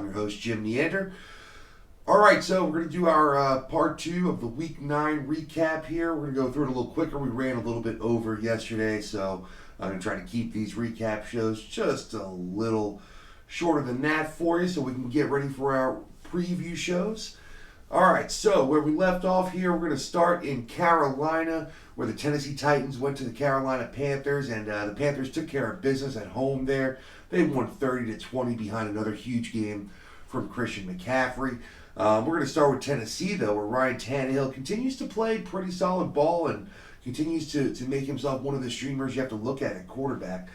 I'm your host, Jim Neander. All right, so we're going to do our part two of the Week 9 recap here. We're going to go through it a little quicker. We ran a little bit over yesterday, so I'm going to try to keep these recap shows just a little shorter than that for you so we can get ready for our preview shows. All right, so where we left off here, we're going to start in Carolina, where the Tennessee Titans went to the Carolina Panthers, and the Panthers took care of business at home there. They won 30-20 behind another huge game from Christian McCaffrey. We're going to start with Tennessee, though, where Ryan Tannehill continues to play pretty solid ball and continues to make himself one of the streamers you have to look at quarterback.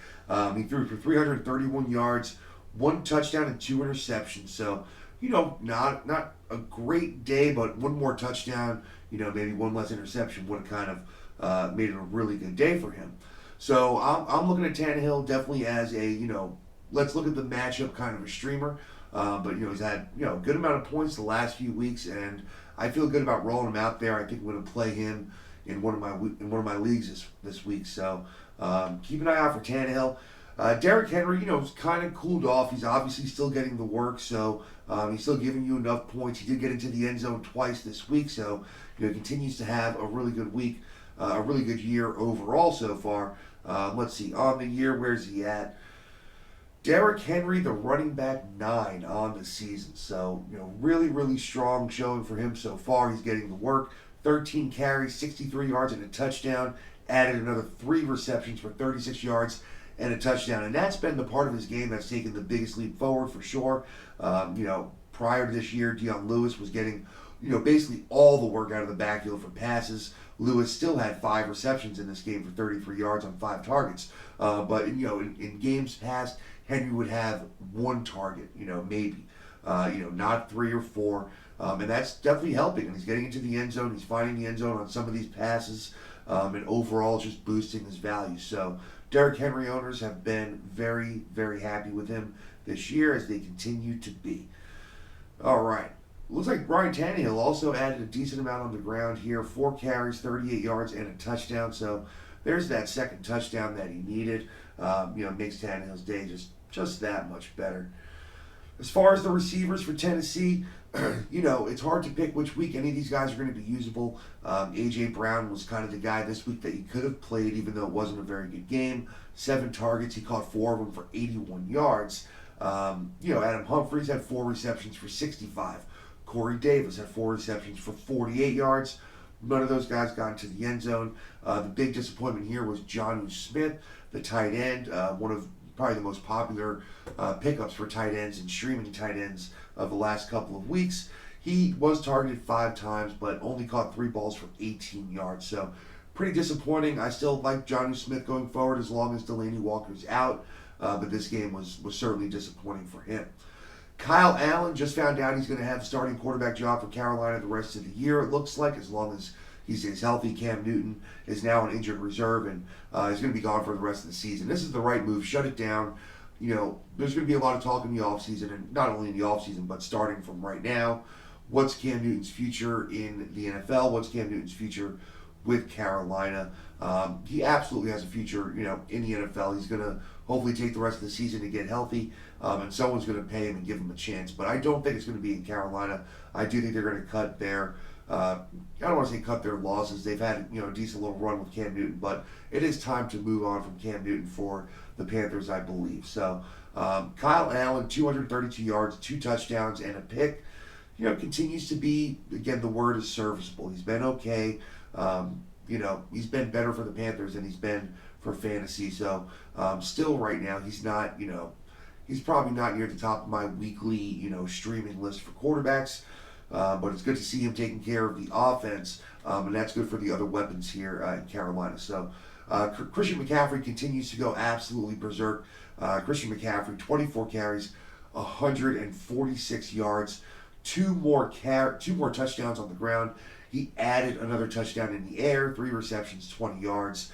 He threw for 331 yards, 1 touchdown, and 2 interceptions. So, not a great day, but one more touchdown, maybe one less interception would have kind of made it a really good day for him. So I'm looking at Tannehill definitely as a, let's look at the matchup kind of a streamer. But he's had a good amount of points the last few weeks, and I feel good about rolling him out there. I think I'm going to play him in one of my leagues this week. So keep an eye out for Tannehill. Derrick Henry, has kind of cooled off. He's obviously still getting the work, so he's still giving you enough points. He did get into the end zone twice this week, so he continues to have a really good week, a really good year overall so far. Let's see, on the year, where's he at? Derrick Henry, the running back 9 on the season. So, really, really strong showing for him so far. He's getting the work. 13 carries, 63 yards, and a touchdown. Added another 3 receptions for 36 yards and a touchdown. And that's been the part of his game that's taken the biggest leap forward for sure. Prior to this year, Dion Lewis was getting, basically all the work out of the backfield for passes. Lewis still had 5 receptions in this game for 33 yards on 5 targets. But in games past, Henry would have 1 target, maybe, not 3 or 4. And that's definitely helping. And he's getting into the end zone. He's finding the end zone on some of these passes. And overall, just boosting his value. So Derrick Henry owners have been very, very happy with him this year, as they continue to be. All right. Looks like Ryan Tannehill also added a decent amount on the ground here. 4 carries, 38 yards, and a touchdown. So there's that second touchdown that he needed. Makes Tannehill's day just that much better. As far as the receivers for Tennessee, it's hard to pick which week any of these guys are going to be usable. A.J. Brown was kind of the guy this week that he could have played, even though it wasn't a very good game. 7 targets. He caught 4 of them for 81 yards. Adam Humphries had 4 receptions for 65. Corey Davis had 4 receptions for 48 yards. None of those guys got into the end zone. The big disappointment here was Jonnu Smith, the tight end, one of probably the most popular pickups for tight ends and streaming tight ends of the last couple of weeks. He was targeted 5 times, but only caught 3 balls for 18 yards. So pretty disappointing. I still like Jonnu Smith going forward as long as Delaney Walker's out, but this game was certainly disappointing for him. Kyle Allen just found out he's going to have the starting quarterback job for Carolina the rest of the year, it looks like, as long as he stays healthy. Cam Newton is now an injured reserve, and he's going to be gone for the rest of the season. This is the right move. Shut it down. There's going to be a lot of talk in the offseason, and not only in the offseason, but starting from right now. What's Cam Newton's future in the NFL? What's Cam Newton's future with Carolina? He absolutely has a future, in the NFL. He's going to hopefully take the rest of the season to get healthy, and someone's going to pay him and give him a chance. But I don't think it's going to be in Carolina. I do think they're going to cut their I don't want to say cut their losses. They've had a decent little run with Cam Newton, but it is time to move on from Cam Newton for the Panthers, I believe. So Kyle Allen, 232 yards, 2 touchdowns, and a pick. Continues to be, again, the word is serviceable. He's been okay. He's been better for the Panthers than he's been for fantasy. So still right now, he's not, he's probably not near the top of my weekly, streaming list for quarterbacks. But it's good to see him taking care of the offense, and that's good for the other weapons here in Carolina. So Christian McCaffrey continues to go absolutely berserk. Christian McCaffrey, 24 carries, 146 yards, 2 more touchdowns on the ground. He added another touchdown in the air, 3 receptions, 20 yards.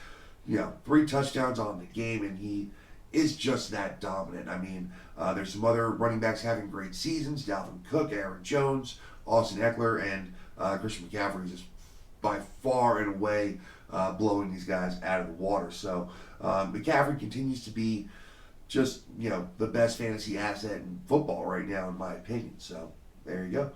3 touchdowns on the game, and he is just that dominant. I mean, there's some other running backs having great seasons. Dalvin Cook, Aaron Jones, Austin Eckler, and Christian McCaffrey is just by far and away blowing these guys out of the water. So McCaffrey continues to be just, the best fantasy asset in football right now, in my opinion. So there you go.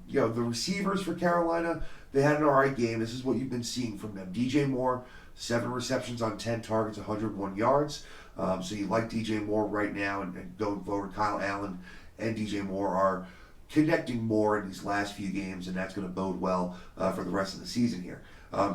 The receivers for Carolina, they had an all right game. This is what you've been seeing from them. DJ Moore, 7 receptions on 10 targets, 101 yards. So you like DJ Moore right now, and going forward, Kyle Allen and DJ Moore are connecting more in these last few games, and that's going to bode well for the rest of the season here.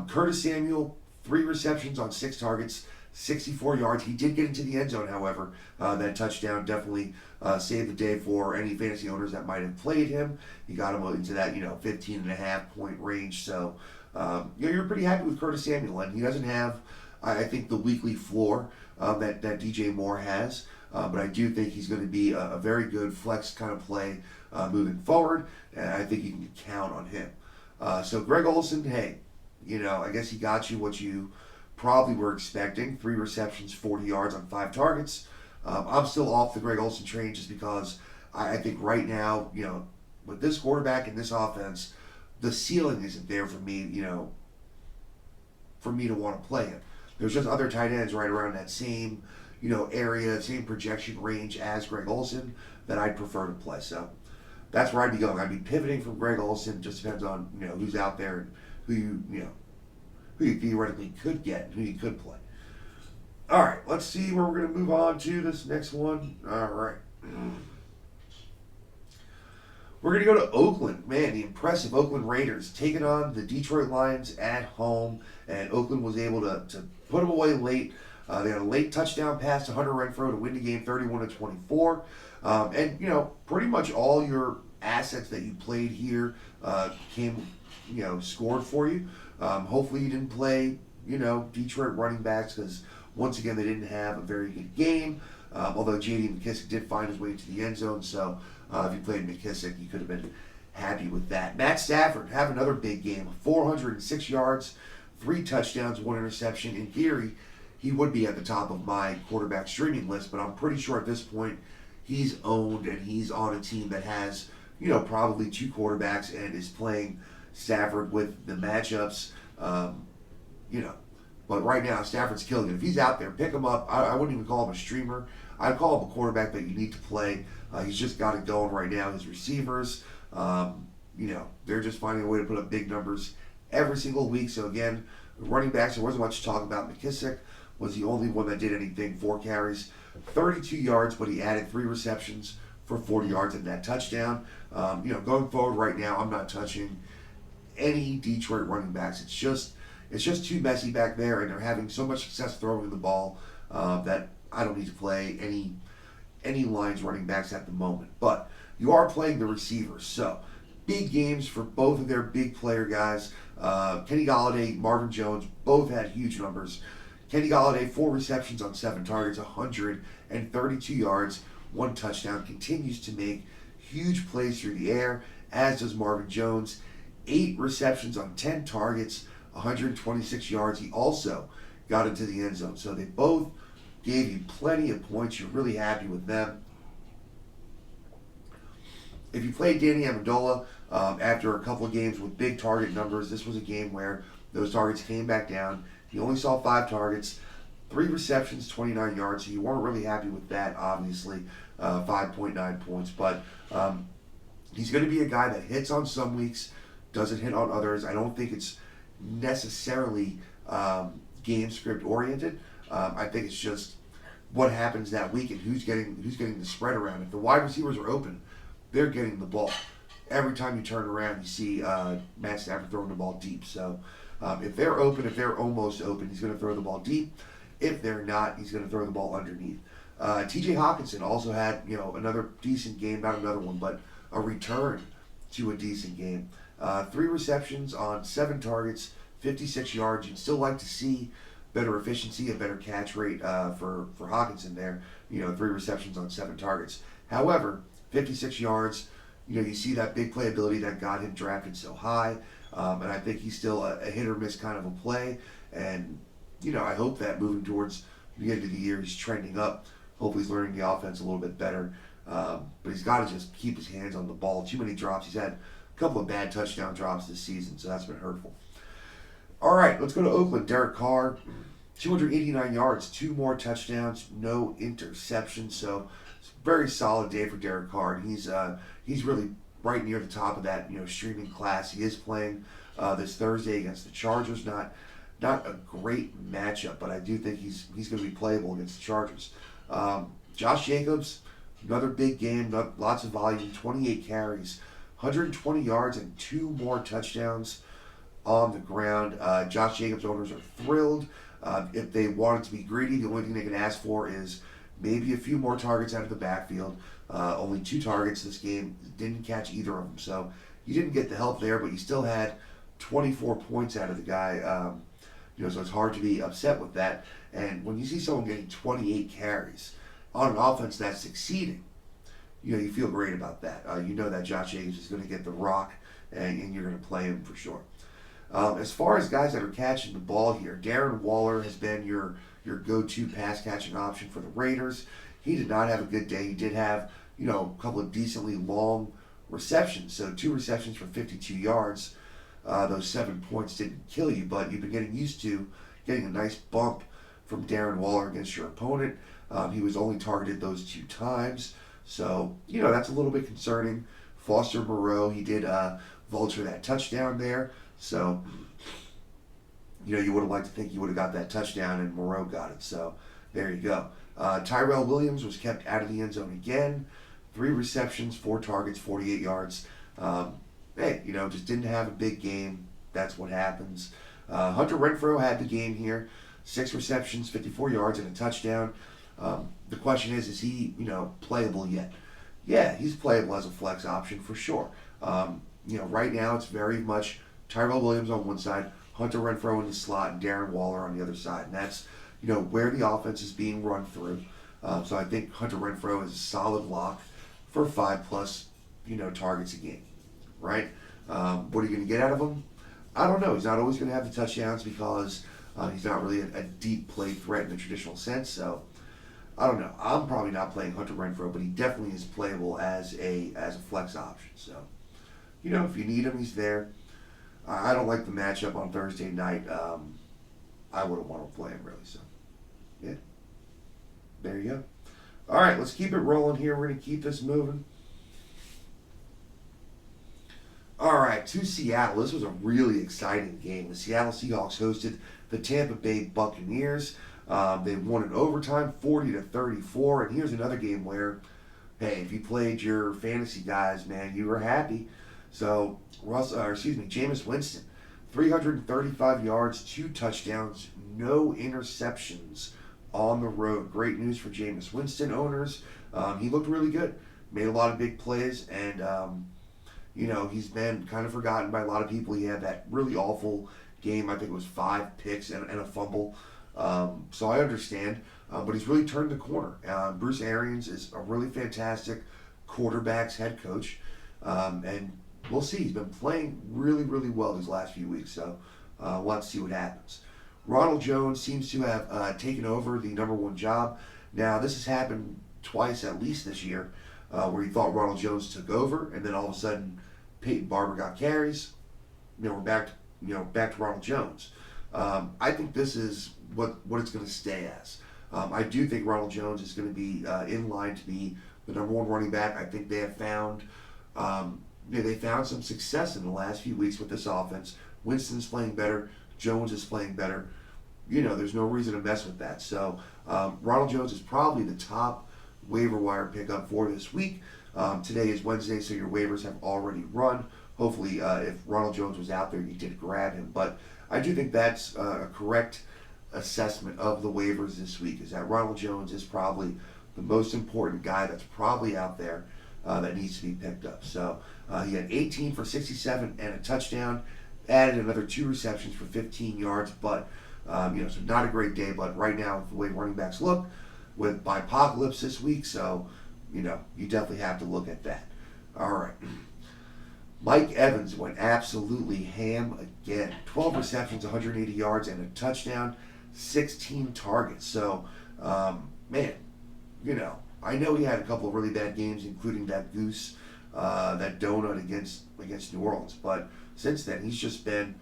Curtis Samuel, 3 receptions on 6 targets, 64 yards. He did get into the end zone, however. That touchdown definitely saved the day for any fantasy owners that might have played him. He got him into that 15.5 point range. So you're pretty happy with Curtis Samuel, and he doesn't have, I think, the weekly floor that DJ Moore has. But I do think he's going to be a very good flex kind of play moving forward, and I think you can count on him. So Greg Olsen, hey, I guess he got you what you probably were expecting. 3 receptions, 40 yards on 5 targets. I'm still off the Greg Olsen train just because I think right now, with this quarterback and this offense, the ceiling isn't there for me, for me to want to play him. There's just other tight ends right around that same, area, same projection range as Greg Olsen that I'd prefer to play. So that's where I'd be going. I'd be pivoting from Greg Olsen. It just depends on, who's out there and who you theoretically could get and who you could play. All right, let's see where we're going to move on to this next one. All right. We're going to go to Oakland. Man, the impressive Oakland Raiders taking on the Detroit Lions at home, and Oakland was able to put them away late. They had a late touchdown pass to Hunter Renfrow to win the game 31-24. And, pretty much all your assets that you played here came, scored for you. Hopefully you didn't play, Detroit running backs because, once again, they didn't have a very good game. Although J.D. McKissick did find his way into the end zone, so if you played McKissick, you could have been happy with that. Matt Stafford have another big game, 406 yards, 3 touchdowns, 1 interception. In theory, he would be at the top of my quarterback streaming list, but I'm pretty sure at this point he's owned and he's on a team that has, probably 2 quarterbacks and is playing Stafford with the matchups, But right now, Stafford's killing it. If he's out there, pick him up. I wouldn't even call him a streamer. I'd call him a quarterback that you need to play. He's just got it going right now. His receivers, they're just finding a way to put up big numbers every single week. So again, running backs, there wasn't much to talk about. McKissick was the only one that did anything. 4 carries, 32 yards, but he added 3 receptions for 40 yards and that touchdown. Going forward right now, I'm not touching any Detroit running backs. It's just too messy back there, and they're having so much success throwing the ball that I don't need to play any Lions running backs at the moment. But you are playing the receivers, so big games for both of their big player guys. Kenny Golladay, Marvin Jones, both had huge numbers. Kenny Golladay, 4 receptions on 7 targets, 132 yards, 1 touchdown, continues to make huge plays through the air, as does Marvin Jones. 8 receptions on 10 targets, 126 yards. He also got into the end zone. So they both gave you plenty of points. You're really happy with them. If you played Danny Amendola after a couple of games with big target numbers, this was a game where those targets came back down. He only saw 5 targets, 3 receptions, 29 yards. So you weren't really happy with that, obviously. 5.9 points. But he's going to be a guy that hits on some weeks, doesn't hit on others. I don't think it's necessarily game script oriented. I think it's just what happens that week and who's getting the spread around. If the wide receivers are open, they're getting the ball. Every time you turn around, you see Matt Stafford throwing the ball deep. So if they're open, if they're almost open, he's going to throw the ball deep. If they're not, he's going to throw the ball underneath. T.J. Hawkinson also had another decent game, not another one, but a return to a decent game. 3 receptions on 7 targets, 56 yards. You'd still like to see better efficiency, a better catch rate for Hawkinson there. 3 receptions on 7 targets. However, 56 yards, you see that big playability that got him drafted so high. And I think he's still a hit or miss kind of a play. And, I hope that moving towards the end of the year, he's trending up. Hopefully he's learning the offense a little bit better. But he's got to just keep his hands on the ball. Too many drops. He's had a couple of bad touchdown drops this season, so that's been hurtful. All right, let's go to Oakland. Derek Carr, 289 yards, 2 more touchdowns, no interceptions. So it's a very solid day for Derek Carr. And he's really right near the top of that streaming class. He is playing this Thursday against the Chargers. Not a great matchup, but I do think he's going to be playable against the Chargers. Josh Jacobs, another big game, lots of volume, 28 carries, 120 yards, and 2 more touchdowns on the ground. Josh Jacobs owners are thrilled. If they wanted to be greedy, the only thing they can ask for is maybe a few more targets out of the backfield. Only 2 targets this game. Didn't catch either of them. So you didn't get the help there, but you still had 24 points out of the guy. So it's hard to be upset with that. And when you see someone getting 28 carries on an offense that's succeeding, you feel great about that. You know that Josh Jacobs is going to get the rock, and you're going to play him for sure. As far as guys that are catching the ball here, Darren Waller has been your go-to pass catching option for the Raiders. He did not have a good day. He did have a couple of decently long receptions. So 2 receptions for 52 yards. Those 7 points didn't kill you, but you've been getting used to getting a nice bump from Darren Waller against your opponent. He was only targeted those 2 times. So, that's a little bit concerning. Foster Moreau, he did vulture that touchdown there. So, you would have liked to think you would have got that touchdown, and Moreau got it. So, there you go. Tyrell Williams was kept out of the end zone again. 3 receptions, 4 targets, 48 yards. Hey, just didn't have a big game. That's what happens. Hunter Renfrow had the game here. 6 receptions, 54 yards, and a touchdown. The question is he, playable yet? Yeah, he's playable as a flex option for sure. Right now it's very much Tyrell Williams on one side, Hunter Renfrow in the slot, and Darren Waller on the other side. And that's, where the offense is being run through. So I think Hunter Renfrow is a solid lock for 5+ targets a game, right? What are you going to get out of him? I don't know. He's not always going to have the touchdowns because he's not really a deep play threat in the traditional sense. So I don't know. I'm probably not playing Hunter Renfrow, but he definitely is playable as a flex option. So, if you need him, he's there. I don't like the matchup on Thursday night. I wouldn't want to play him really. So, yeah. There you go. All right, let's keep it rolling here. We're going to keep this moving. All right, to Seattle. This was a really exciting game. The Seattle Seahawks hosted the Tampa Bay Buccaneers. They won in overtime, 40-34. And here's another game where, hey, if you played your fantasy guys, man, you were happy. So, Jameis Winston, 335 yards, 2 touchdowns, no interceptions on the road. Great news for Jameis Winston owners. He looked really good, made a lot of big plays, and he's been kind of forgotten by a lot of people. He had that really awful game. I think it was 5 picks and a fumble. So I understand, but he's really turned the corner. Bruce Arians is a really fantastic quarterbacks head coach, and we'll see. He's been playing really, really well these last few weeks, so we'll have to see what happens. Ronald Jones seems to have taken over the number 1 job. Now, this has happened twice at least this year, where you thought Ronald Jones took over, and then all of a sudden Peyton Barber got carries. We're back to Ronald Jones. I think this is what it's going to stay as. I do think Ronald Jones is going to be in line to be the number 1 running back. I think they have found some success in the last few weeks with this offense. Winston's playing better. Jones is playing better. There's no reason to mess with that. So Ronald Jones is probably the top waiver wire pickup for this week. Today is Wednesday, so your waivers have already run. Hopefully, if Ronald Jones was out there, you did grab him. But I do think that's a correct assessment of the waivers this week, is that Ronald Jones is probably the most important guy that's probably out there that needs to be picked up. So he had 18 for 67 and a touchdown, added another 2 receptions for 15 yards, but so not a great day. But right now, with the way running backs look, with Bipocalypse this week, so you definitely have to look at that. All right. Mike Evans went absolutely ham again. 12 receptions, 180 yards, and a touchdown, 16 targets. So, man, I know he had a couple of really bad games, including that that donut against New Orleans. But since then, he's just been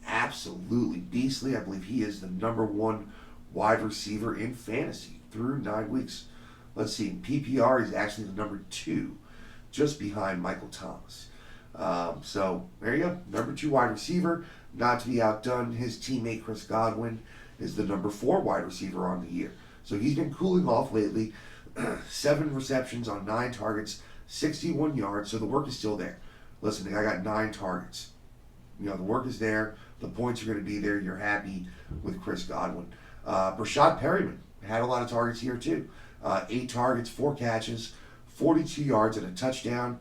absolutely beastly. I believe he is the number one wide receiver in fantasy through 9 weeks. Let's see, in PPR, he's actually the number 2, just behind Michael Thomas. So there you go, number 2 wide receiver. Not to be outdone, his teammate Chris Godwin is the number 4 wide receiver on the year. So he's been cooling off lately. 7 receptions on 9 targets, 61 yards. So the work is still there. Listen, the guy got 9 targets. The work is there. The points are going to be there. You're happy with Chris Godwin. Rashad Perryman had a lot of targets here too. 8 targets, 4 catches, 42 yards, and a touchdown.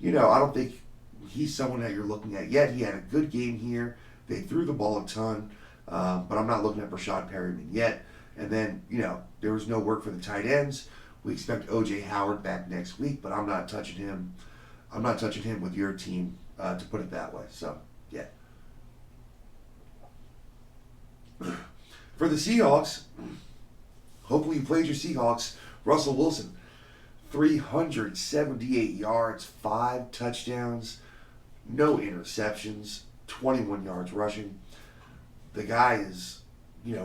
I don't think he's someone that you're looking at yet. He had a good game here. They threw the ball a ton, but I'm not looking at Rashad Perryman yet. And then, there was no work for the tight ends. We expect O.J. Howard back next week, but I'm not touching him. I'm not touching him with your team, to put it that way. So, yeah. For the Seahawks, hopefully you played your Seahawks. Russell Wilson, 378 yards, 5 touchdowns, no interceptions, 21 yards rushing. The guy is,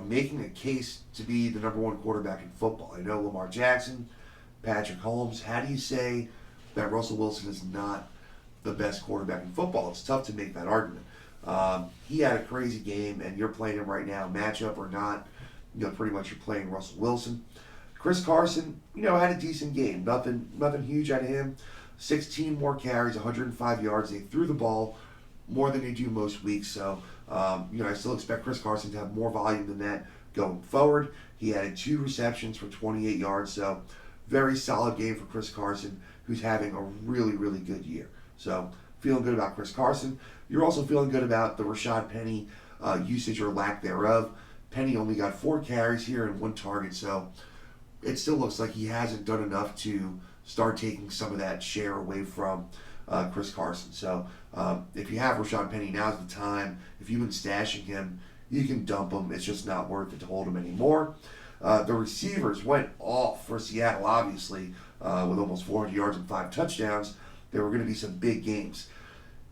making a case to be the number 1 quarterback in football. I know Lamar Jackson, Patrick Holmes. How do you say that Russell Wilson is not the best quarterback in football? It's tough to make that argument. He had a crazy game, and you're playing him right now, matchup or not. Pretty much you're playing Russell Wilson. Chris Carson, had a decent game. Nothing huge out of him. 16 more carries, 105 yards. They threw the ball more than they do most weeks. So, I still expect Chris Carson to have more volume than that going forward. He had 2 receptions for 28 yards. So, very solid game for Chris Carson, who's having a really, really good year. So, feeling good about Chris Carson. You're also feeling good about the Rashad Penny usage or lack thereof. Penny only got 4 carries here and 1 target, so it still looks like he hasn't done enough to start taking some of that share away from Chris Carson. So if you have Rashad Penny, now's the time. If you've been stashing him, you can dump him. It's just not worth it to hold him anymore. The receivers went off for Seattle, obviously, with almost 400 yards and 5 touchdowns. There were going to be some big games.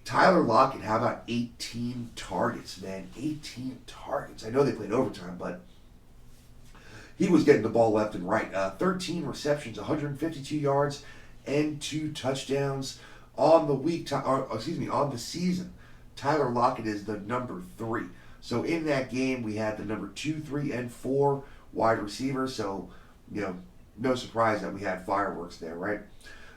Tyler Lockett, how about 18 targets, man? 18 targets. I know they played overtime, but he was getting the ball left and right. 13 receptions, 152 yards, and 2 touchdowns on the week. On the season, Tyler Lockett is the number 3. So in that game, we had the number 2, 3, and 4 wide receivers. So, no surprise that we had fireworks there, right?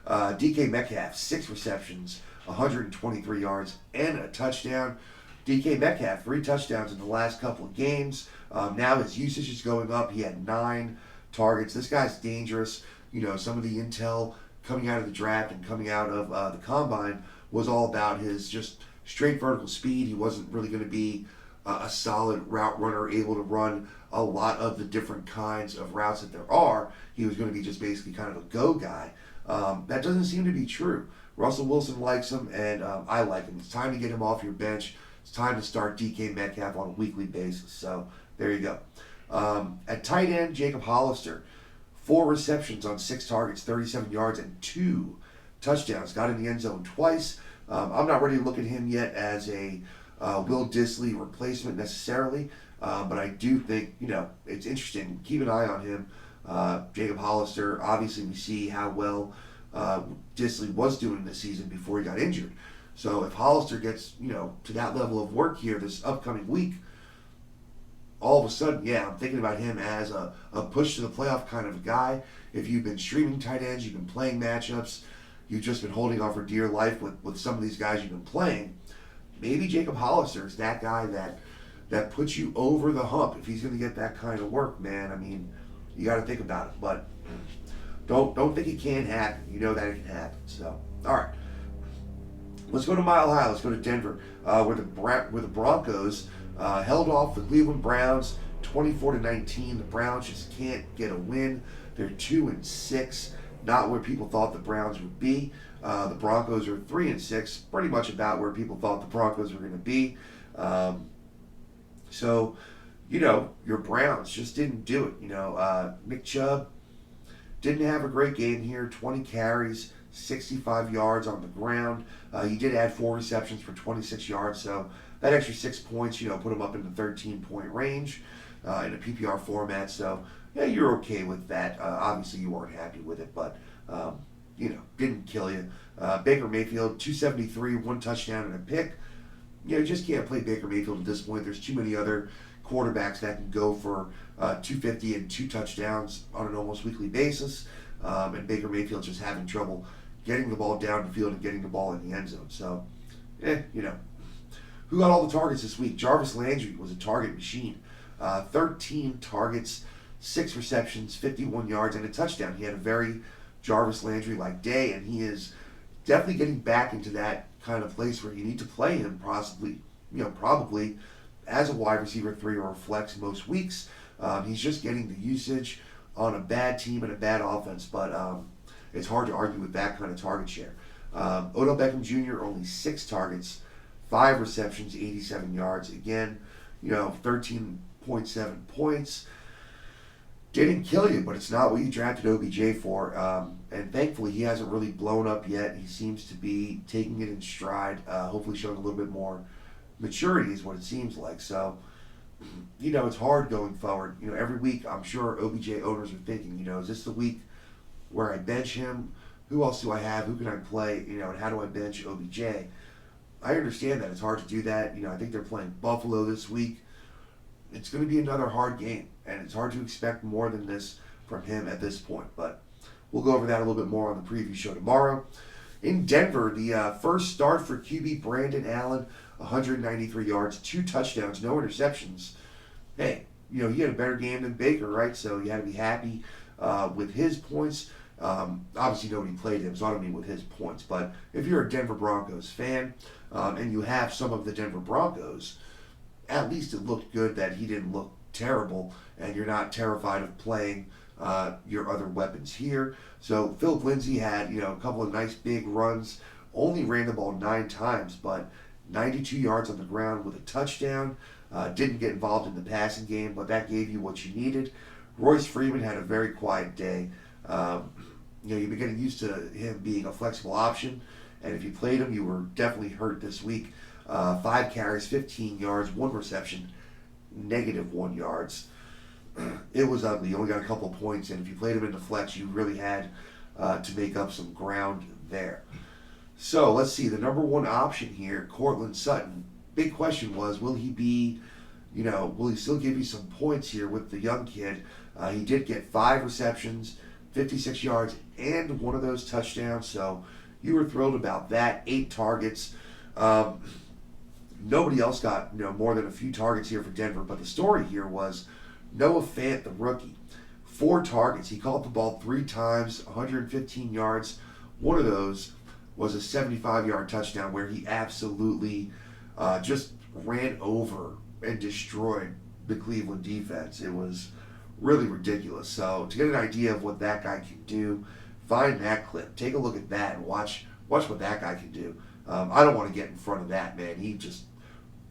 DK Metcalf, 6 receptions, 123 yards, and a touchdown. DK Metcalf, 3 touchdowns in the last couple of games. Now his usage is going up. He had 9 targets. This guy's dangerous. Some of the intel coming out of the draft and coming out of the combine was all about his just straight vertical speed. He wasn't really going to be a solid route runner, able to run a lot of the different kinds of routes that there are. He was going to be just basically kind of a go guy. That doesn't seem to be true. Russell Wilson likes him, and I like him. It's time to get him off your bench. It's time to start DK Metcalf on a weekly basis. So there you go. At tight end, Jacob Hollister, 4 receptions on 6 targets, 37 yards, and 2 touchdowns. Got in the end zone twice. I'm not ready to look at him yet as a Will Dissly replacement necessarily, but I do think, it's interesting. Keep an eye on him. Jacob Hollister, obviously we see how well Dissly was doing this season before he got injured. So if Hollister gets, to that level of work here this upcoming week, all of a sudden, I'm thinking about him as a push to the playoff kind of guy. If you've been streaming tight ends, you've been playing matchups, you've just been holding on for dear life with some of these guys you've been playing, maybe Jacob Hollister is that guy that puts you over the hump. If he's going to get that kind of work, man, I mean, you got to think about it. But don't think it can't happen. You know that it can happen. So, all right. Let's go to Mile High. Let's go to Denver, where the Broncos held off the Cleveland Browns 24-19. The Browns just can't get a win. They're 2-6, not where people thought the Browns would be. The Broncos are 3-6, pretty much about where people thought the Broncos were going to be. So, your Browns just didn't do it. Nick Chubb didn't have a great game here. 20 carries, 65 yards on the ground. He did add 4 receptions for 26 yards, so that extra 6 points, put him up in the 13-point range in a PPR format. So, yeah, you're okay with that. Obviously, you weren't happy with it, but, didn't kill you. Baker Mayfield, 273, 1 touchdown and a pick. You just can't play Baker Mayfield at this point. There's too many other quarterbacks that can go for 250 and 2 touchdowns on an almost weekly basis. And Baker Mayfield's just having trouble getting the ball down the field and getting the ball in the end zone. So, Who got all the targets this week? Jarvis Landry was a target machine. 13 targets, 6 receptions, 51 yards, and a touchdown. He had a very Jarvis Landry-like day, and he is definitely getting back into that kind of place where you need to play him probably as a wide receiver 3 or a flex most weeks. He's just getting the usage on a bad team and a bad offense, but it's hard to argue with that kind of target share. Odell Beckham Jr. only 6 targets, 5 receptions, 87 yards. Again, 13.7 points. Didn't kill you, but it's not what you drafted OBJ for. And thankfully, he hasn't really blown up yet. He seems to be taking it in stride, hopefully showing a little bit more maturity is what it seems like. So, it's hard going forward. Every week, I'm sure OBJ owners are thinking, is this the week where I bench him? Who else do I have? Who can I play? And how do I bench OBJ? I understand that. It's hard to do that. I think they're playing Buffalo this week. It's going to be another hard game, and it's hard to expect more than this from him at this point. But we'll go over that a little bit more on the preview show tomorrow. In Denver, the first start for QB Brandon Allen, 193 yards, 2 touchdowns, no interceptions. Hey, he had a better game than Baker, right? So you had to be happy with his points. Obviously, nobody played him, so I don't mean with his points. But if you're a Denver Broncos fan and you have some of the Denver Broncos, at least it looked good that he didn't look terrible, and you're not terrified of playing your other weapons here. So Philip Lindsay had, a couple of nice big runs, only ran the ball 9 times, but 92 yards on the ground with a touchdown. Didn't get involved in the passing game, but that gave you what you needed. Royce Freeman had a very quiet day. You've been getting used to him being a flexible option, and if you played him, you were definitely hurt this week. 5 carries, 15 yards, 1 reception, -1 yards. It was ugly. You only got a couple of points, and if you played him in the flex, you really had to make up some ground there. So let's see. The number 1 option here, Cortland Sutton. Big question was, will he be, will he still give you some points here with the young kid? He did get 5 receptions, 56 yards, and 1 of those touchdowns. So you were thrilled about that. 8 targets. Nobody else got more than a few targets here for Denver, but the story here was Noah Fant, the rookie, 4 targets. He caught the ball 3 times, 115 yards. One of those was a 75-yard touchdown where he absolutely just ran over and destroyed the Cleveland defense. It was really ridiculous. So to get an idea of what that guy can do, find that clip, take a look at that, and watch what that guy can do. I don't want to get in front of that, man. He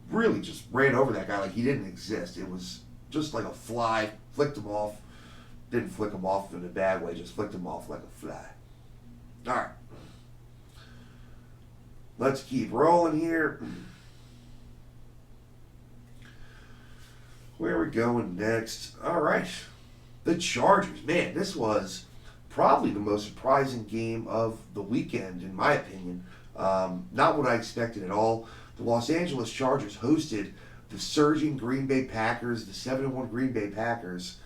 really just ran over that guy like he didn't exist. It was just like a fly, flicked him off. Didn't flick him off in a bad way, just flicked him off like a fly. All right. Let's keep rolling here. Where are we going next? All right. The Chargers. Man, this was probably the most surprising game of the weekend, in my opinion. Not what I expected at all. The Los Angeles Chargers hosted the surging Green Bay Packers, the 7-1 Green Bay Packers,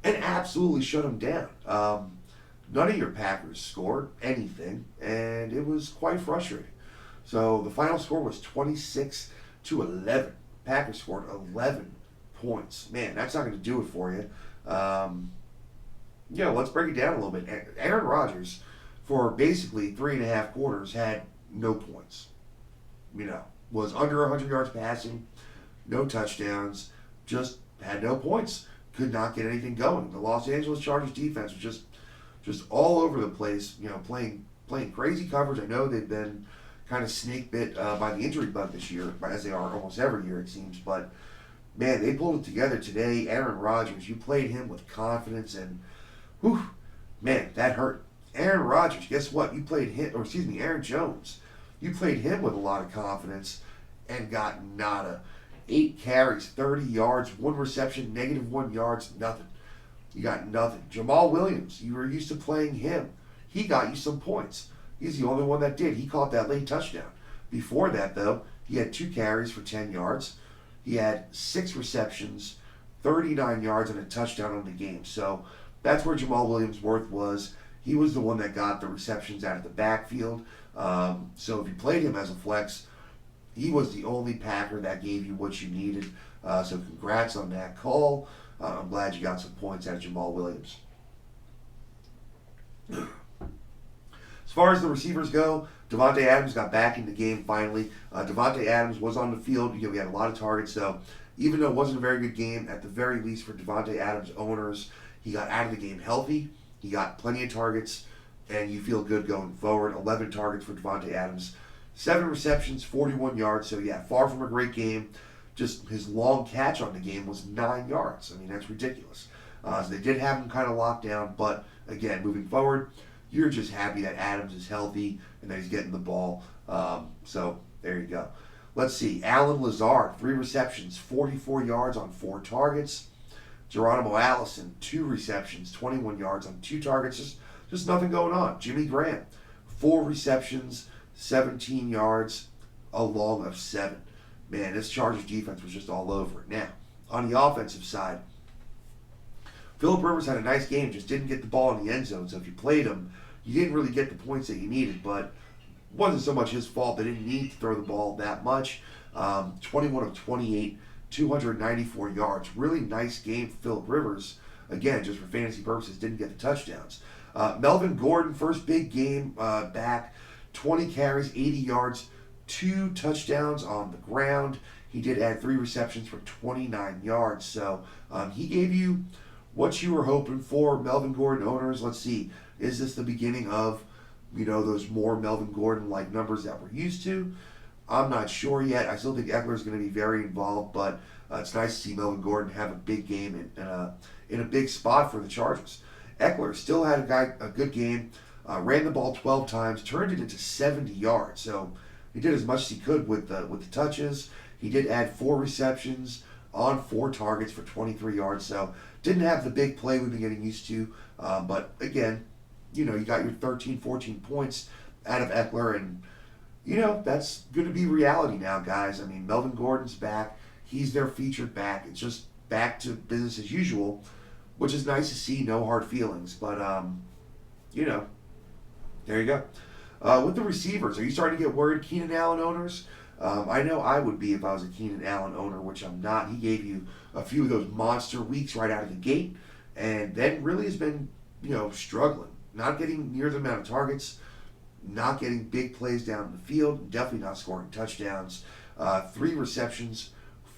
and absolutely shut them down. None of your Packers scored anything, and it was quite frustrating. So the final score was 26-11. Packers scored 11 points. Man, that's not going to do it for you. Let's break it down a little bit. Aaron Rodgers, for basically 3.5 quarters, had no points. Was under 100 yards passing, no touchdowns, just had no points. Could not get anything going. The Los Angeles Chargers defense was just all over the place, playing crazy coverage. I know they've been kind of snake bit by the injury bug this year, as they are almost every year it seems, but man, they pulled it together today. Aaron Rodgers, you played him with confidence, and whew, man, that hurt. Aaron Rodgers, guess what? You played him, or excuse me, Aaron Jones. You played him with a lot of confidence and got nada. 8 carries, 30 yards, 1 reception, -1 yards, nothing. You got nothing. Jamal Williams, you were used to playing him. He got you some points. He's the only one that did. He caught that late touchdown. Before that, though, he had 2 carries for 10 yards. He had 6 receptions, 39 yards, and a touchdown on the game. So that's where Jamal Williams' worth was. He was the one that got the receptions out of the backfield. So if you played him as a flex, he was the only Packer that gave you what you needed. So congrats on that call. I'm glad you got some points out of Jamal Williams. As far as the receivers go, Davante Adams got back in the game finally. Davante Adams was on the field. We had a lot of targets, so even though it wasn't a very good game, at the very least for Davante Adams owners, he got out of the game healthy. He got plenty of targets, and you feel good going forward. 11 targets for Davante Adams. 7 receptions, 41 yards. So, yeah, far from a great game. Just his long catch on the game was 9 yards. I mean, that's ridiculous. So they did have him kind of locked down. But, again, moving forward, you're just happy that Adams is healthy and that he's getting the ball. So, there you go. Let's see. Alan Lazard, 3 receptions, 44 yards on 4 targets. Geronimo Allison, 2 receptions, 21 yards on 2 targets. Just nothing going on. Jimmy Graham, 4 receptions, 17 yards, a long of 7. Man, this Chargers defense was just all over it. Now, on the offensive side, Phillip Rivers had a nice game, just didn't get the ball in the end zone. So if you played him, you didn't really get the points that you needed, but it wasn't so much his fault. They didn't need to throw the ball that much. 21 of 28, 294 yards. Really nice game for Phillip Rivers. Again, just for fantasy purposes, didn't get the touchdowns. Melvin Gordon, first big game back, 20 carries, 80 yards, 2 touchdowns on the ground. He did add 3 receptions for 29 yards. So he gave you what you were hoping for. Melvin Gordon owners, let's see. Is this the beginning of, those more Melvin Gordon-like numbers that we're used to? I'm not sure yet. I still think Eckler is going to be very involved, but it's nice to see Melvin Gordon have a big game in a big spot for the Chargers. Eckler still had a good game, ran the ball 12 times, turned it into 70 yards. So he did as much as he could with the touches. He did add 4 receptions on 4 targets for 23 yards. So didn't have the big play we've been getting used to. But again, you got your 13, 14 points out of Eckler, and that's going to be reality now, guys. I mean, Melvin Gordon's back. He's their featured back. It's just back to business as usual, which is nice to see. No hard feelings. But, there you go. With the receivers, are you starting to get worried, Keenan Allen owners? I know I would be if I was a Keenan Allen owner, which I'm not. He gave you a few of those monster weeks right out of the gate, and then really has been, struggling. Not getting near the amount of targets, not getting big plays down the field, definitely not scoring touchdowns. 3 receptions,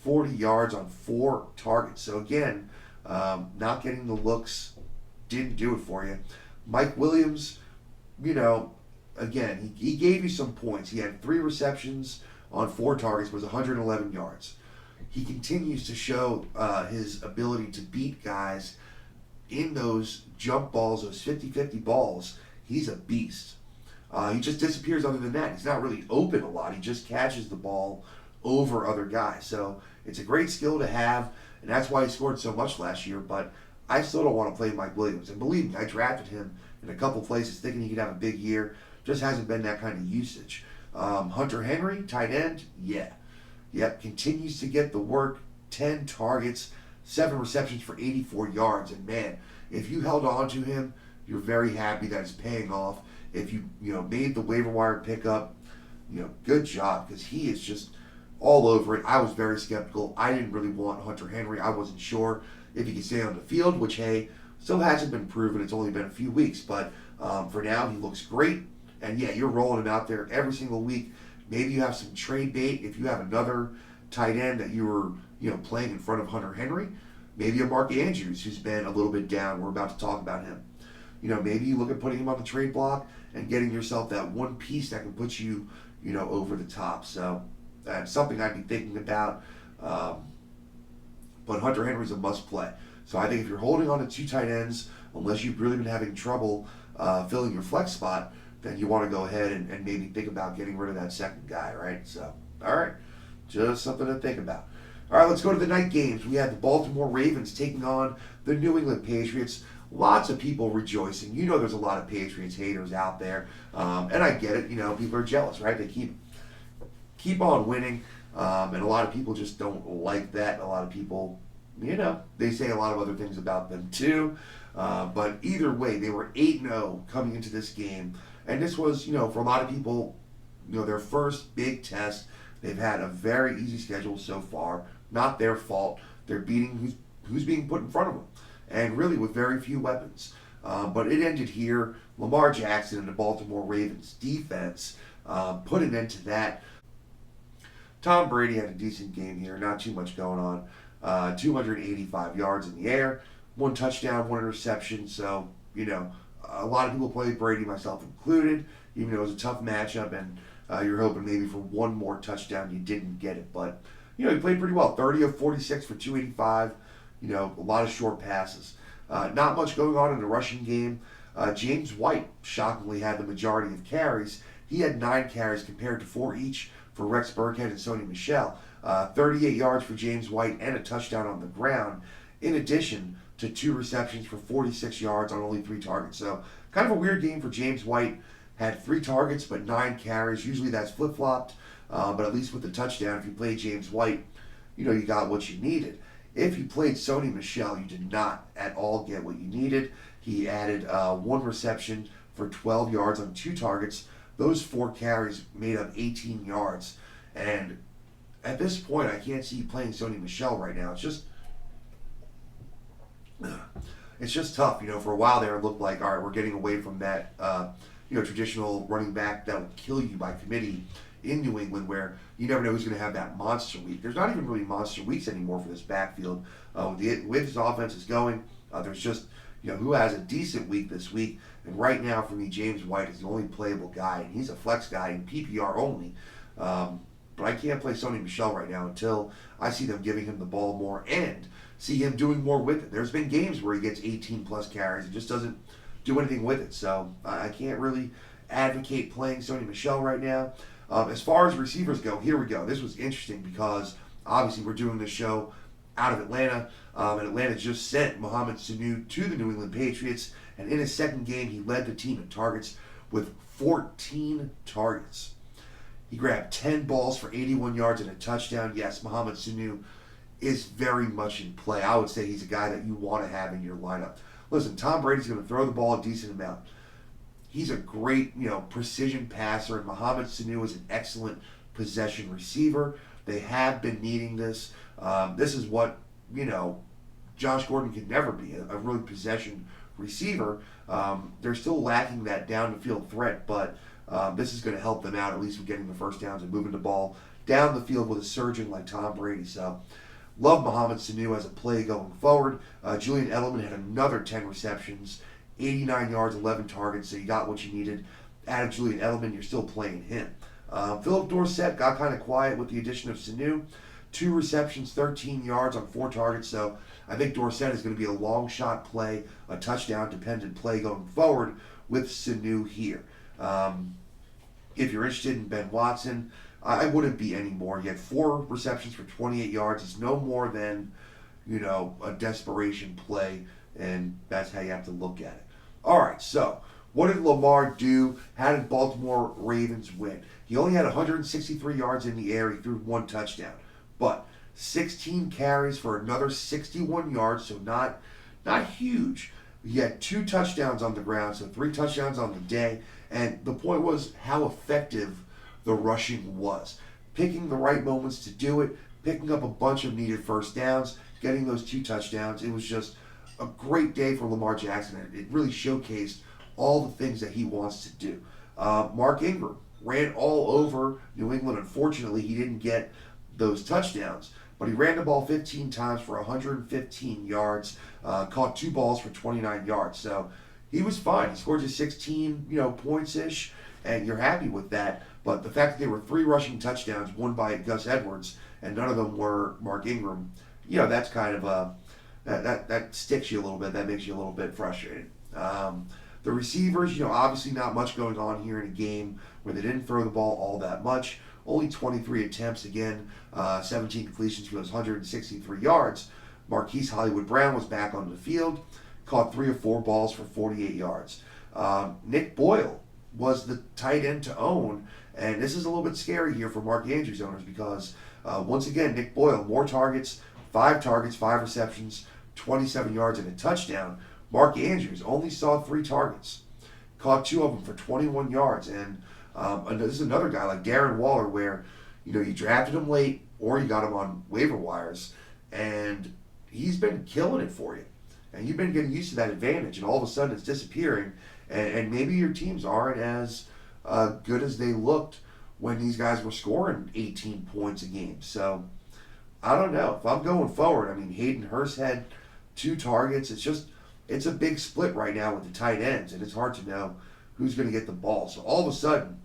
40 yards on 4 targets. So again, not getting the looks didn't do it for you. Mike Williams, again, he gave you some points. He had 3 receptions on 4 targets, was 111 yards. He continues to show his ability to beat guys in those jump balls, those 50-50 balls. He's a beast. He just disappears other than that. He's not really open a lot. He just catches the ball over other guys. So it's a great skill to have, and that's why he scored so much last year. But I still don't want to play Mike Williams. And believe me, I drafted him in a couple places thinking he could have a big year. Just hasn't been that kind of usage. Hunter Henry, tight end, yeah. Yep, continues to get the work. 10 targets, 7 receptions for 84 yards. And man, if you held on to him, you're very happy that it's paying off. If you made the waiver wire pickup, good job, because he is just all over it. I was very skeptical. I didn't really want Hunter Henry. I wasn't sure if he could stay on the field, which, hey, still hasn't been proven. It's only been a few weeks. But for now, he looks great. And yeah, you're rolling him out there every single week. Maybe you have some trade bait. If you have another tight end that you were, playing in front of Hunter Henry, maybe a Mark Andrews who's been a little bit down. We're about to talk about him. Maybe you look at putting him on the trade block and getting yourself that one piece that can put you, over the top. So that's something I'd be thinking about. But Hunter Henry's a must play. So I think if you're holding on to 2 tight ends, unless you've really been having trouble filling your flex spot, then you want to go ahead and maybe think about getting rid of that second guy, right? So, all right, just something to think about. All right, let's go to the night games. We have the Baltimore Ravens taking on the New England Patriots. Lots of people rejoicing. You know there's a lot of Patriots haters out there, and I get it. You know, people are jealous, right? They keep on winning, and a lot of people just don't like that. A lot of people, you know, they say a lot of other things about them too. But either way, they were 8-0 coming into this game, and this was, you know, for a lot of people, you know, their first big test. They've had a very easy schedule so far. Not their fault. They're beating who's being put in front of them, and really with very few weapons. But it ended here. Lamar Jackson and the Baltimore Ravens defense put an end to that. Tom Brady had a decent game here. Not too much going on. 285 yards in the air, 1 touchdown, 1 interception. So, you know, a lot of people played Brady, myself included, even though it was a tough matchup, and you're hoping maybe for 1 more touchdown. You didn't get it, but you know, he played pretty well. 30 of 46 for 285. You know, a lot of short passes. Not much going on in the rushing game. James White shockingly had the majority of carries. He had 9 carries compared to 4 each for Rex Burkhead and Sony Michel. 38 yards for James White and a touchdown on the ground, in addition to 2 receptions for 46 yards on only 3 targets. So kind of a weird game for James White. Had 3 targets but 9 carries. Usually that's flip-flopped. But at least with the touchdown, if you played James White, you know, you got what you needed. If you played Sony Michel, you did not at all get what you needed. He added 1 reception for 12 yards on 2 targets. Those 4 carries made up 18 yards. And at this point, I can't see you playing Sony Michel right now. It's just tough. You know, for a while there, it looked like, all right, we're getting away from that, you know, traditional running back that would kill you by committee in New England, where you never know who's going to have that monster week. There's not even really monster weeks anymore for this backfield. With his offense is going, there's just, you know, who has a decent week this week. And right now, for me, James White is the only playable guy, and he's a flex guy in PPR only. But I can't play Sony Michel right now until I see them giving him the ball more and see him doing more with it. There's been games where he gets 18 plus carries and just doesn't do anything with it. So I can't really advocate playing Sony Michel right now. As far as receivers go, here we go. This was interesting because obviously we're doing this show out of Atlanta, and Atlanta just sent Mohamed Sanu to the New England Patriots, and in his second game, he led the team in targets with 14 targets. He grabbed 10 balls for 81 yards and a touchdown. Yes, Mohamed Sanu is very much in play. I would say he's a guy that you want to have in your lineup. Listen, Tom Brady's going to throw the ball a decent amount. He's a great, you know, precision passer, and Mohamed Sanu is an excellent possession receiver. They have been needing this. This is what, you know, Josh Gordon can never be, a really possession receiver. They're still lacking that down-the-field threat, but this is going to help them out, at least with getting the first downs and moving the ball down the field with a surgeon like Tom Brady. So, love Mohamed Sanu as a play going forward. Julian Edelman had another 10 receptions, 89 yards, 11 targets, so you got what you needed. Added Julian Edelman, you're still playing him. Philip Dorsett got kind of quiet with the addition of Sanu. 2 receptions, 13 yards on 4 targets, so I think Dorsett is going to be a long shot play, a touchdown-dependent play going forward with Sanu here. If you're interested in Ben Watson, I wouldn't be anymore. He had 4 receptions for 28 yards. It's no more than, you know, a desperation play, and that's how you have to look at it. All right, so what did Lamar do? How did Baltimore Ravens win? He only had 163 yards in the air. He threw 1 touchdown, but 16 carries for another 61 yards, so not huge. He had 2 touchdowns on the ground, so 3 touchdowns on the day. And the point was how effective the rushing was. Picking the right moments to do it, picking up a bunch of needed first downs, getting those 2 touchdowns. It was just a great day for Lamar Jackson. It really showcased all the things that he wants to do. Mark Ingram ran all over New England. Unfortunately, he didn't get those touchdowns, but he ran the ball 15 times for 115 yards, caught 2 balls for 29 yards. So he was fine. He scored just 16, points-ish, and you're happy with that. But the fact that there were 3 rushing touchdowns, one by Gus Edwards, and none of them were Mark Ingram, that's kind of that sticks you a little bit. That makes you a little bit frustrated. The receivers, obviously not much going on here in a game where they didn't throw the ball all that much. Only 23 attempts, again, 17 completions for those 163 yards. Marquise Hollywood Brown was back on the field, caught 3 or 4 balls for 48 yards. Nick Boyle was the tight end to own, and this is a little bit scary here for Mark Andrews owners because, once again, Nick Boyle, more targets, 5 receptions, 27 yards, and a touchdown. Mark Andrews only saw 3 targets, caught 2 of them for 21 yards, and this is another guy like Darren Waller where, you drafted him late or you got him on waiver wires, and he's been killing it for you. And you've been getting used to that advantage, and all of a sudden it's disappearing, and maybe your teams aren't as good as they looked when these guys were scoring 18 points a game. So, I don't know. If I'm going forward, Hayden Hurst had 2 targets. It's a big split right now with the tight ends, and it's hard to know who's going to get the ball. So all of a sudden,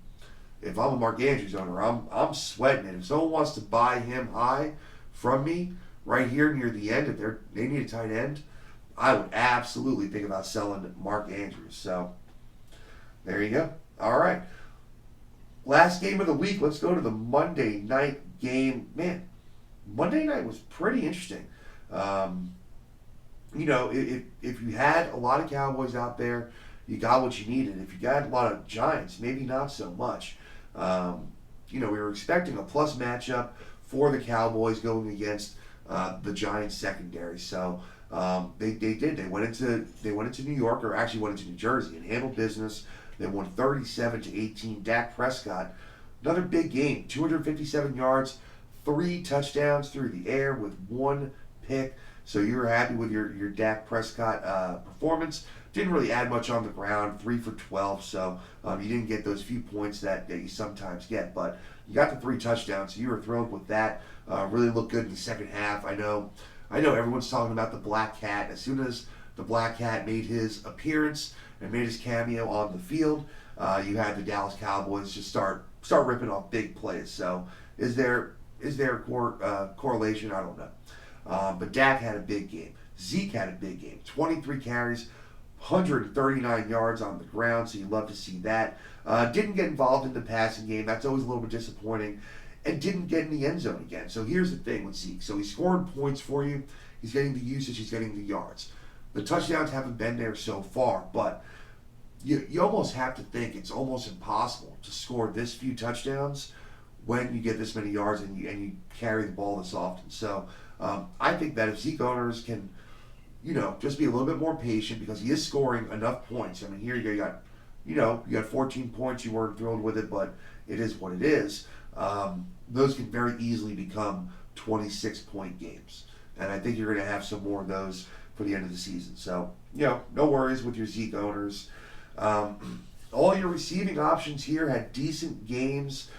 if I'm a Mark Andrews owner, I'm sweating it. If someone wants to buy him high from me right here near the end, if they need a tight end, I would absolutely think about selling Mark Andrews. So there you go. All right. Last game of the week. Let's go to the Monday night game. Man, Monday night was pretty interesting. If you had a lot of Cowboys out there, you got what you needed. If you got a lot of Giants, maybe not so much. We were expecting a plus matchup for the Cowboys going against the Giants secondary. So they did. They went into New York, or actually went into New Jersey, and handled business. They won 37-18. Dak Prescott, another big game, 257 yards, 3 touchdowns through the air with 1 pick. So you were happy with your Dak Prescott performance. Didn't really add much on the ground, 3 for 12. So you didn't get those few points that you sometimes get, but you got the 3 touchdowns. So you were thrilled with that. Really looked good in the second half. I know everyone's talking about the Black Cat. As soon as the Black Cat made his appearance and made his cameo on the field, you had the Dallas Cowboys just start ripping off big plays. So is there a correlation? I don't know. But Dak had a big game. Zeke had a big game. 23 carries, 139 yards on the ground, so you love to see that. Didn't get involved in the passing game. That's always a little bit disappointing. And didn't get in the end zone again. So here's the thing with Zeke. So he's scoring points for you. He's getting the usage. He's getting the yards. The touchdowns haven't been there so far, but you almost have to think it's almost impossible to score this few touchdowns when you get this many yards and you carry the ball this often. So I think that if Zeke owners can, just be a little bit more patient, because he is scoring enough points. Here you got 14 points. You weren't thrilled with it, but it is what it is. Those can very easily become 26-point games, and I think you're going to have some more of those for the end of the season. So no worries with your Zeke owners. All your receiving options here had decent games.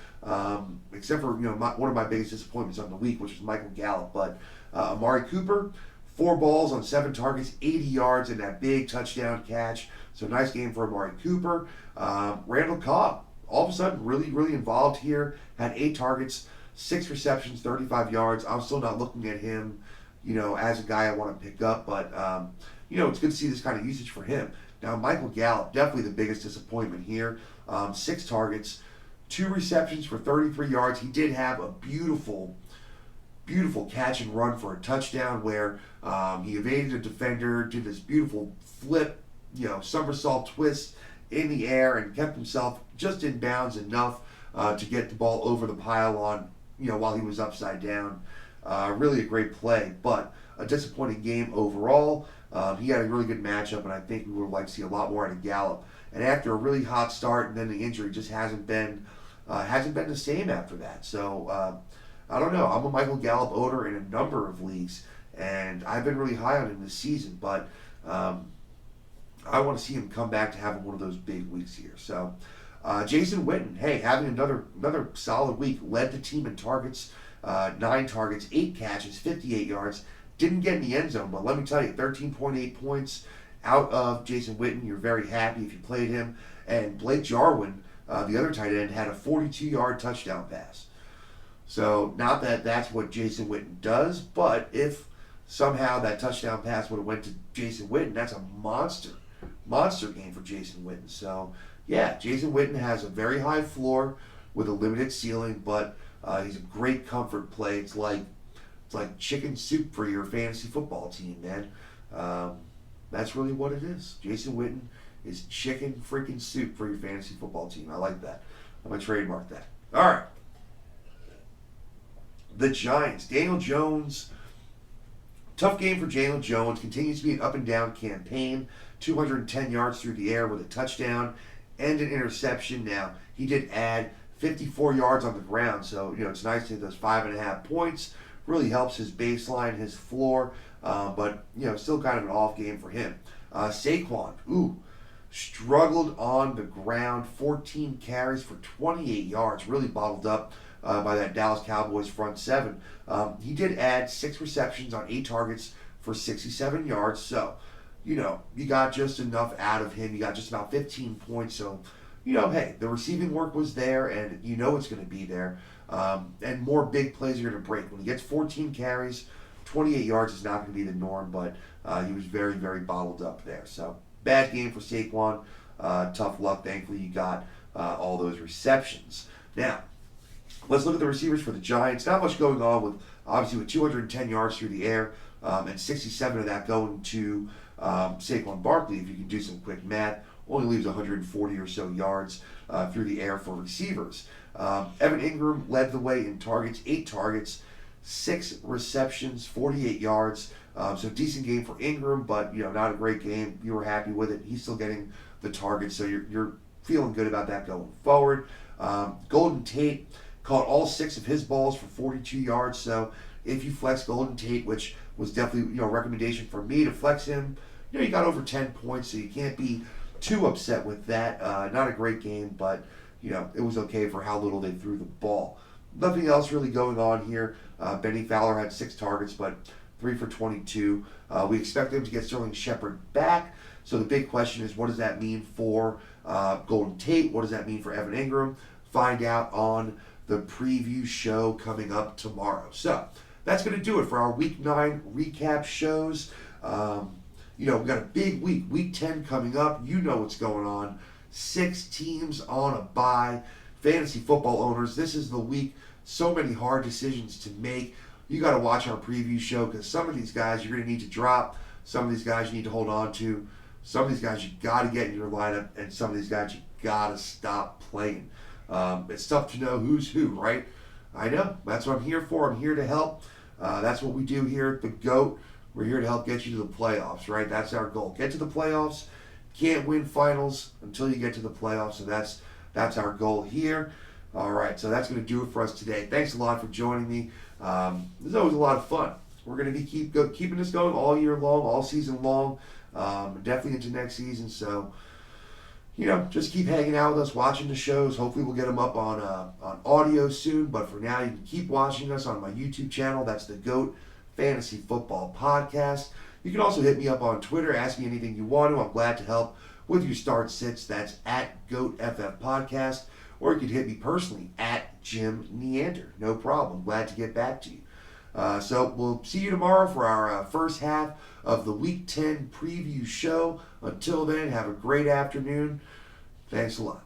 Except for one of my biggest disappointments on the week, which was Michael Gallup. But Amari Cooper, 4 balls on 7 targets, 80 yards, and that big touchdown catch. So nice game for Amari Cooper. Randall Cobb, all of a sudden really, really involved here. Had 8 targets, 6 receptions, 35 yards. I'm still not looking at him, as a guy I want to pick up. But it's good to see this kind of usage for him. Now Michael Gallup, definitely the biggest disappointment here. 6 targets, 2 receptions for 33 yards. He did have a beautiful catch and run for a touchdown where he evaded a defender, did this beautiful flip, somersault twist in the air, and kept himself just in bounds enough to get the ball over the pylon, while he was upside down. Really a great play, but a disappointing game overall. He had a really good matchup, and I think we would like to see a lot more out of Gallup. And after a really hot start, and then the injury just hasn't been the same after that. So I don't know. I'm a Michael Gallup owner in a number of leagues, and I've been really high on him this season. But I want to see him come back to having one of those big weeks here. So Jason Witten, hey, having another solid week, led the team in targets, 9 targets, 8 catches, 58 yards. Didn't get in the end zone, but let me tell you, 13.8 points out of Jason Witten. You're very happy if you played him. And Blake Jarwin, the other tight end, had a 42-yard touchdown pass. So not that that's what Jason Witten does, but if somehow that touchdown pass would have went to Jason Witten, that's a monster monster game for Jason Witten. So, yeah, Jason Witten has a very high floor with a limited ceiling, but he's a great comfort play. It's like chicken soup for your fantasy football team, man. That's really what it is. Jason Witten is chicken freaking soup for your fantasy football team. I like that. I'm going to trademark that. All right. The Giants. Daniel Jones. Tough game for Daniel Jones. Continues to be an up and down campaign. 210 yards through the air with a touchdown and an interception. Now, he did add 54 yards on the ground, so it's nice to hit those 5.5 points. Really helps his baseline, his floor, but still kind of an off game for him. Saquon, struggled on the ground. 14 carries for 28 yards, really bottled up by that Dallas Cowboys front seven. He did add 6 receptions on 8 targets for 67 yards, so you got just enough out of him. You got just about 15 points, so hey, the receiving work was there, and it's going to be there. And more big plays are going to break. When he gets 14 carries, 28 yards is not going to be the norm, but he was very, very bottled up there. So, bad game for Saquon. Tough luck. Thankfully, you got all those receptions. Now, let's look at the receivers for the Giants. Not much going on with 210 yards through the air, and 67 of that going to Saquon Barkley. If you can do some quick math, only leaves 140 or so yards through the air for receivers. Evan Ingram led the way in targets, 8 targets, 6 receptions, 48 yards. So decent game for Ingram, but not a great game. You were happy with it. He's still getting the targets, so you're feeling good about that going forward. Golden Tate caught all 6 of his balls for 42 yards. So if you flex Golden Tate, which was definitely a recommendation for me to flex him, you got over 10 points, so you can't be too upset with that. Not a great game, but it was okay for how little they threw the ball. Nothing else really going on here. Benny Fowler had 6 targets, but 3 for 22. We expect them to get Sterling Shepard back. So the big question is, what does that mean for Golden Tate? What does that mean for Evan Ingram? Find out on the preview show coming up tomorrow. So that's going to do it for our Week 9 recap shows. We got a big week, Week 10 coming up. You know what's going on. 6 teams on a bye. Fantasy football owners, this is the week. So many hard decisions to make. You got to watch our preview show because some of these guys you're going to need to drop. Some of these guys you need to hold on to. Some of these guys you got to get in your lineup, and some of these guys you got to stop playing. It's tough to know who's who, right? I know. That's what I'm here for. I'm here to help. That's what we do here at the GOAT. We're here to help get you to the playoffs, right? That's our goal. Get to the playoffs. Can't win finals until you get to the playoffs, so that's our goal here. All right, so that's going to do it for us today. Thanks a lot for joining me. This is always a lot of fun. We're going to be keeping this going all year long, all season long, definitely into next season. So, just keep hanging out with us, watching the shows. Hopefully we'll get them up on audio soon. But for now, you can keep watching us on my YouTube channel. That's the GOAT Fantasy Football Podcast. You can also hit me up on Twitter. Ask me anything you want to. I'm glad to help with your start sits. That's at GOATFF Podcast. Or you can hit me personally at Jim Neander. No problem. Glad to get back to you. So we'll see you tomorrow for our first half of the Week 10 preview show. Until then, have a great afternoon. Thanks a lot.